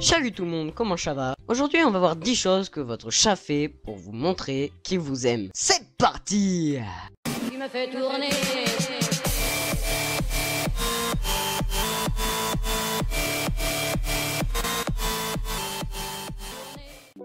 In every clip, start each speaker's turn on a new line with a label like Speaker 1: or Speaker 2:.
Speaker 1: Salut tout le monde, comment ça va? Aujourd'hui on va voir 10 choses que votre chat fait pour vous montrer qu'il vous aime. C'est parti!
Speaker 2: Tu me fais tourner.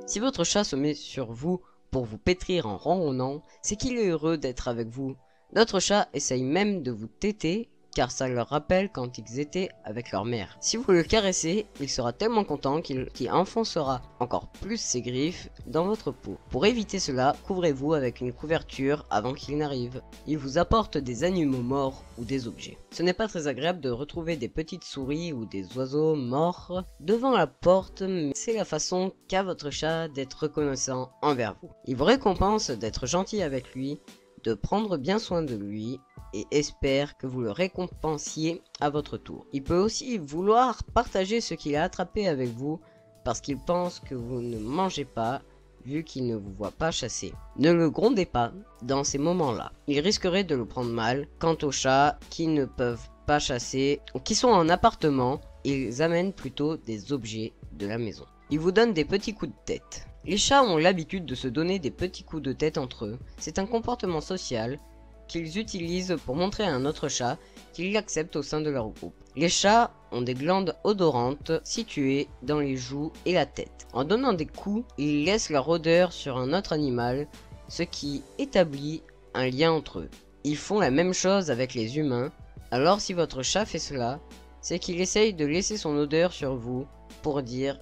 Speaker 1: Si votre chat se met sur vous pour vous pétrir en ronronnant, c'est qu'il est heureux d'être avec vous. D'autres chats essayent même de vous téter car ça leur rappelle quand ils étaient avec leur mère. Si vous le caressez, il sera tellement content qu'il enfoncera encore plus ses griffes dans votre peau. Pour éviter cela, couvrez-vous avec une couverture avant qu'il n'arrive. Il vous apporte des animaux morts ou des objets. Ce n'est pas très agréable de retrouver des petites souris ou des oiseaux morts devant la porte, mais c'est la façon qu'a votre chat d'être reconnaissant envers vous. Il vous récompense d'être gentil avec lui, de prendre bien soin de lui et espère que vous le récompensiez à votre tour. Il peut aussi vouloir partager ce qu'il a attrapé avec vous parce qu'il pense que vous ne mangez pas vu qu'il ne vous voit pas chasser. Ne le grondez pas dans ces moments-là. Il risquerait de le prendre mal. Quant aux chats qui ne peuvent pas chasser ou qui sont en appartement, ils amènent plutôt des objets de la maison. Ils vous donnent des petits coups de tête. Les chats ont l'habitude de se donner des petits coups de tête entre eux. C'est un comportement social qu'ils utilisent pour montrer à un autre chat qu'ils l'acceptent au sein de leur groupe. Les chats ont des glandes odorantes situées dans les joues et la tête. En donnant des coups, ils laissent leur odeur sur un autre animal, ce qui établit un lien entre eux. Ils font la même chose avec les humains, alors si votre chat fait cela, c'est qu'il essaye de laisser son odeur sur vous pour dire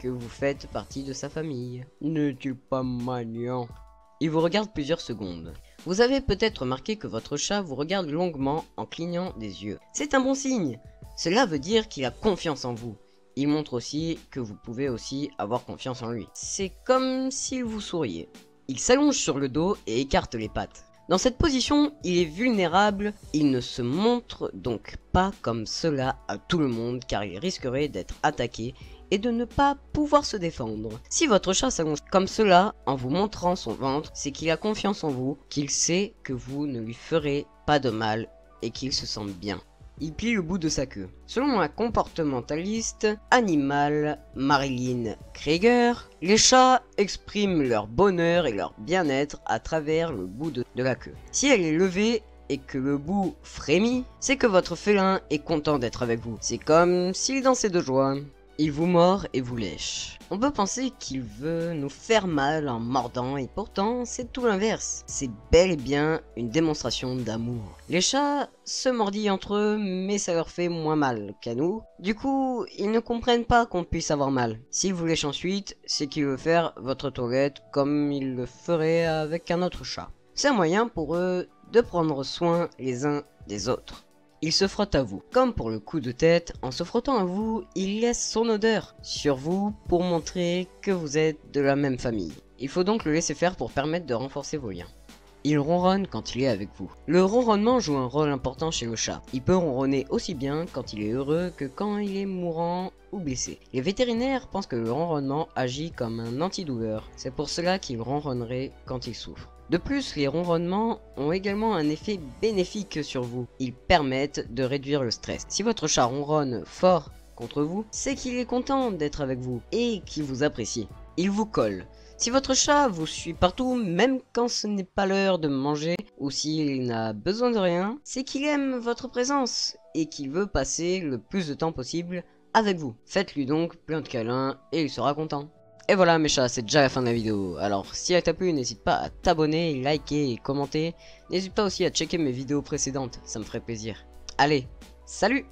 Speaker 1: que vous faites partie de sa famille. N'est-il pas mignon? Il vous regarde plusieurs secondes. Vous avez peut-être remarqué que votre chat vous regarde longuement en clignant des yeux. C'est un bon signe. Cela veut dire qu'il a confiance en vous. Il montre aussi que vous pouvez aussi avoir confiance en lui. C'est comme s'il vous souriait. Il s'allonge sur le dos et écarte les pattes. Dans cette position, il est vulnérable. Il ne se montre donc pas comme cela à tout le monde car il risquerait d'être attaqué et de ne pas pouvoir se défendre. Si votre chat s'allonge comme cela en vous montrant son ventre, c'est qu'il a confiance en vous, qu'il sait que vous ne lui ferez pas de mal et qu'il se sent bien. Il plie le bout de sa queue. Selon la comportementaliste animale Marilyn Krieger, les chats expriment leur bonheur et leur bien-être à travers le bout de la queue. Si elle est levée et que le bout frémit, c'est que votre félin est content d'être avec vous. C'est comme s'il dansait de joie. Il vous mord et vous lèche. On peut penser qu'il veut nous faire mal en mordant et pourtant c'est tout l'inverse. C'est bel et bien une démonstration d'amour. Les chats se mordillent entre eux mais ça leur fait moins mal qu'à nous. Du coup, ils ne comprennent pas qu'on puisse avoir mal. S'ils vous lèchent ensuite, c'est qu'il veut faire votre toilette comme il le ferait avec un autre chat. C'est un moyen pour eux de prendre soin les uns des autres. Il se frotte à vous. Comme pour le coup de tête, en se frottant à vous, il laisse son odeur sur vous pour montrer que vous êtes de la même famille. Il faut donc le laisser faire pour permettre de renforcer vos liens. Il ronronne quand il est avec vous. Le ronronnement joue un rôle important chez le chat. Il peut ronronner aussi bien quand il est heureux que quand il est mourant ou blessé. Les vétérinaires pensent que le ronronnement agit comme un antidouleur. C'est pour cela qu'il ronronnerait quand il souffre. De plus, les ronronnements ont également un effet bénéfique sur vous. Ils permettent de réduire le stress. Si votre chat ronronne fort contre vous, c'est qu'il est content d'être avec vous et qu'il vous apprécie. Il vous colle. Si votre chat vous suit partout, même quand ce n'est pas l'heure de manger ou s'il n'a besoin de rien, c'est qu'il aime votre présence et qu'il veut passer le plus de temps possible avec vous. Faites-lui donc plein de câlins et il sera content. Et voilà mes chats, c'est déjà la fin de la vidéo. Alors si elle t'a plu, n'hésite pas à t'abonner, liker et commenter. N'hésite pas aussi à checker mes vidéos précédentes, ça me ferait plaisir. Allez, salut!